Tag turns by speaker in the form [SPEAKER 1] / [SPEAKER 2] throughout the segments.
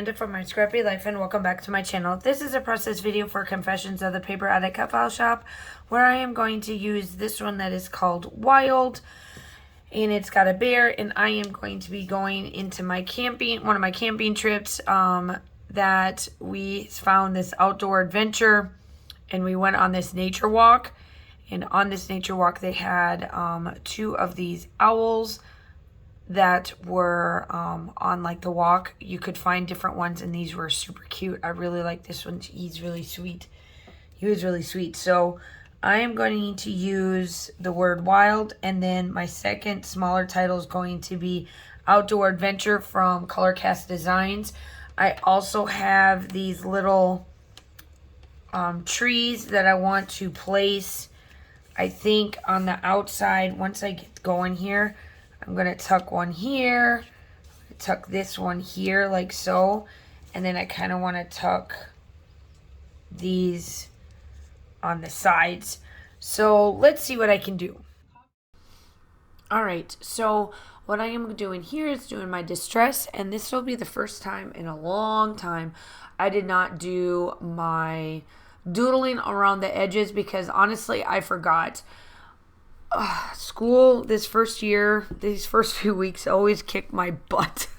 [SPEAKER 1] Miranda from My Scrappy Life, and welcome back to my channel. This is a process video for Confessions of the Paper Addict Cut File Shop, where I am going to use this one that is called Wild, and it's got a bear, and I am going to be going into my camping, one of my camping trips, that we found this outdoor adventure, and we went on this nature walk, and on this nature walk they had two of these owls that were on like the walk. You could find different ones, and these were super cute. I really like this one. He's really sweet. He was really sweet. So I am going to use the word wild, and then my second smaller title is going to be Outdoor Adventure from Colorcast Designs. I also have these little trees that I want to place, I think, on the outside. Once I get going here, I'm going to tuck one here, tuck this one here like so, and then I kind of want to tuck these on the sides. So let's see what I can do. Alright, so what I am doing here is doing my distress, and this will be the first time in a long time I did not do my doodling around the edges because honestly I forgot. School this first year, these first few weeks always kicked my butt.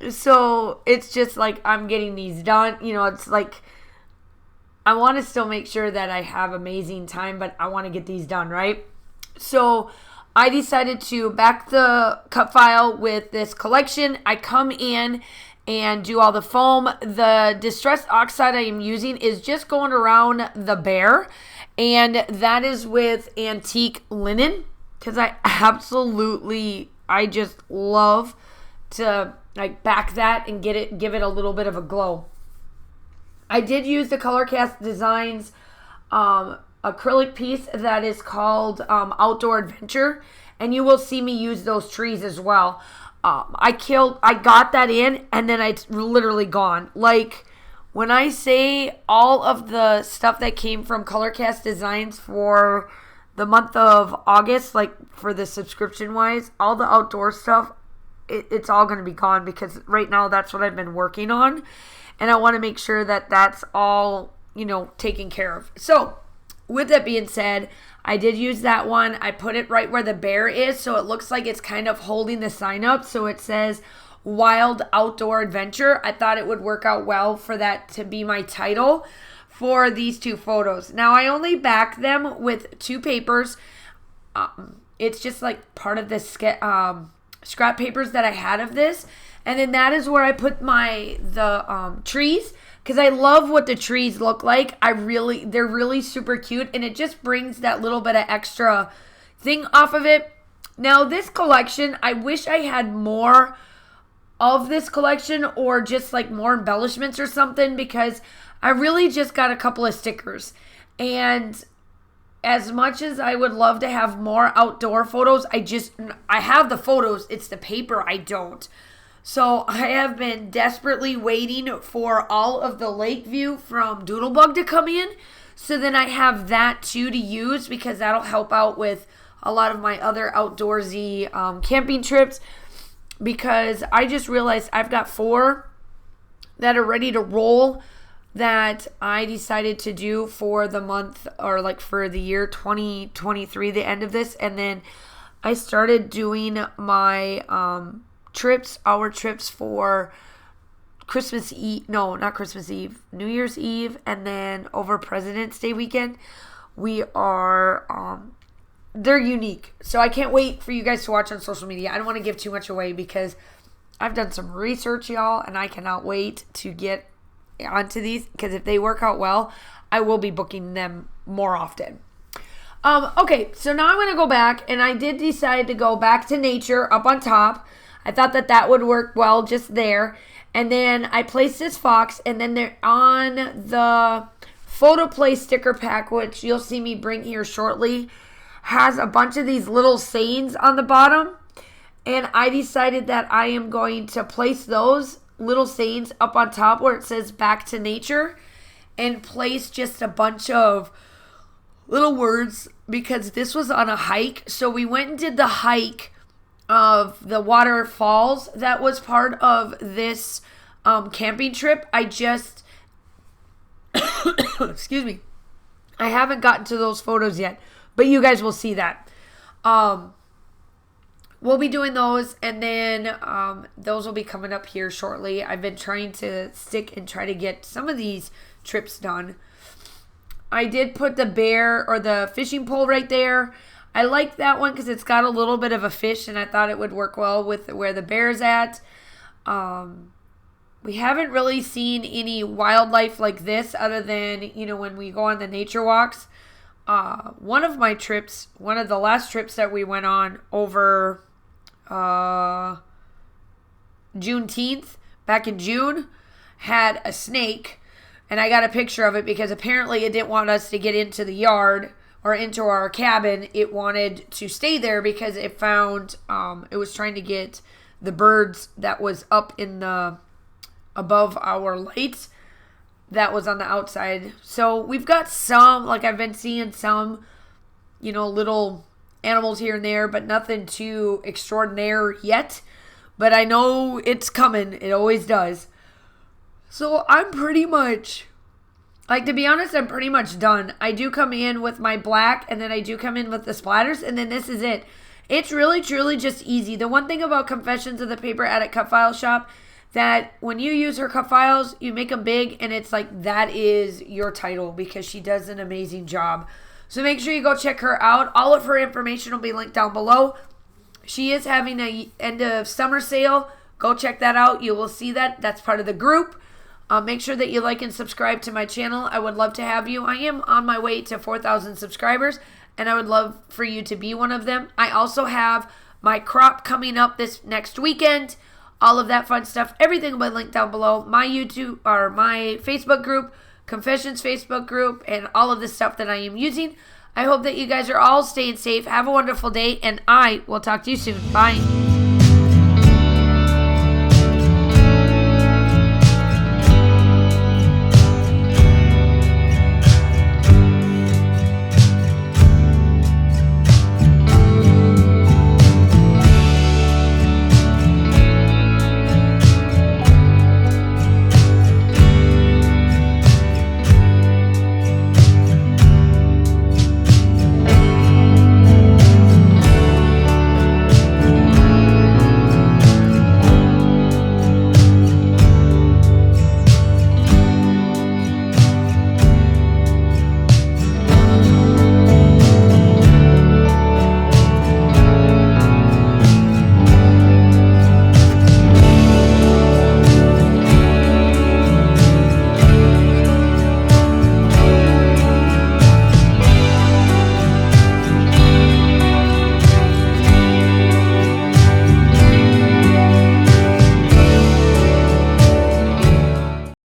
[SPEAKER 1] So it's just like I'm getting these done. You know, it's like I want to still make sure that I have amazing time, but I want to get these done, right? So I decided to back the cut file with this collection. I come in and do all the foam. The Distress Oxide I am using is just going around the bear, and that is with antique linen because I just love to like back that and give it a little bit of a glow. I did use the Colorcast Designs acrylic piece that is called Outdoor Adventure, and you will see me use those trees as well. I got that in, and then it's literally gone. Like, when I say all of the stuff that came from Colorcast Designs for the month of August, like for the subscription-wise, all the outdoor stuff, it's all going to be gone because right now that's what I've been working on. And I want to make sure that that's all, taken care of. So, with that being said, I did use that one. I put it right where the bear is, so it looks like it's kind of holding the sign up. So it says Wild Outdoor Adventure. I thought it would work out well for that to be my title for these two photos. Now, I only back them with two papers. It's just like part of the scrap papers that I had of this. And then that is where I put the trees, because I love what the trees look like. They're really super cute, and it just brings that little bit of extra thing off of it. Now, this collection, I wish I had more of this collection or just like more embellishments or something, because I really just got a couple of stickers. And as much as I would love to have more outdoor photos, I have the photos, it's the paper I don't. So I have been desperately waiting for all of the lake view from Doodlebug to come in. So then I have that too to use, because that'll help out with a lot of my other outdoorsy camping trips. Because I just realized I've got 4 that are ready to roll that I decided to do for the month, or like for the year 2023, the end of this. And then I started doing my our trips for Christmas Eve, no, not Christmas Eve, New Year's Eve, and then over President's Day weekend. We are, they're unique. So I can't wait for you guys to watch on social media. I don't want to give too much away because I've done some research, y'all, and I cannot wait to get onto these, because if they work out well, I will be booking them more often. Okay, so now I'm going to go back, and I did decide to go back to nature up on top. I thought that would work well just there. And then I placed this fox, and then they're on the photo play sticker pack, which you'll see me bring here shortly, has a bunch of these little sayings on the bottom. And I decided that I am going to place those little sayings up on top where it says back to nature, and place just a bunch of little words, because this was on a hike. So we went and did the hike of the waterfalls that was part of this camping trip. I just, excuse me, I haven't gotten to those photos yet, but you guys will see that. We'll be doing those, and then those will be coming up here shortly. I've been trying to stick and try to get some of these trips done. I did put the bear or the fishing pole right there. I like that one because it's got a little bit of a fish, and I thought it would work well with where the bear's at. We haven't really seen any wildlife like this other than, when we go on the nature walks. One of the last trips that we went on over Juneteenth, back in June, had a snake, and I got a picture of it because apparently it didn't want us to get into the yard or into our cabin. It wanted to stay there because it found, it was trying to get the birds that was up in the, above our lights that was on the outside. So we've got some, like I've been seeing some, little animals here and there, but nothing too extraordinary yet. But I know it's coming. It always does. So I'm pretty much, to be honest, I'm pretty much done. I do come in with my black, and then I do come in with the splatters, and then this is it. It's really, truly just easy. The one thing about Confessions of the Paper Addict Cut File Shop, that when you use her cut files, you make them big, and it's like that is your title because she does an amazing job. So make sure you go check her out. All of her information will be linked down below. She is having a end of summer sale. Go check that out. You will see that. That's part of the group. Make sure that you like and subscribe to my channel. I would love to have you. I am on my way to 4,000 subscribers, and I would love for you to be one of them. I also have my crop coming up this next weekend. All of that fun stuff. Everything will be linked down below. My YouTube or my Facebook group, Confessions Facebook group, and all of the stuff that I am using. I hope that you guys are all staying safe. Have a wonderful day, and I will talk to you soon. Bye.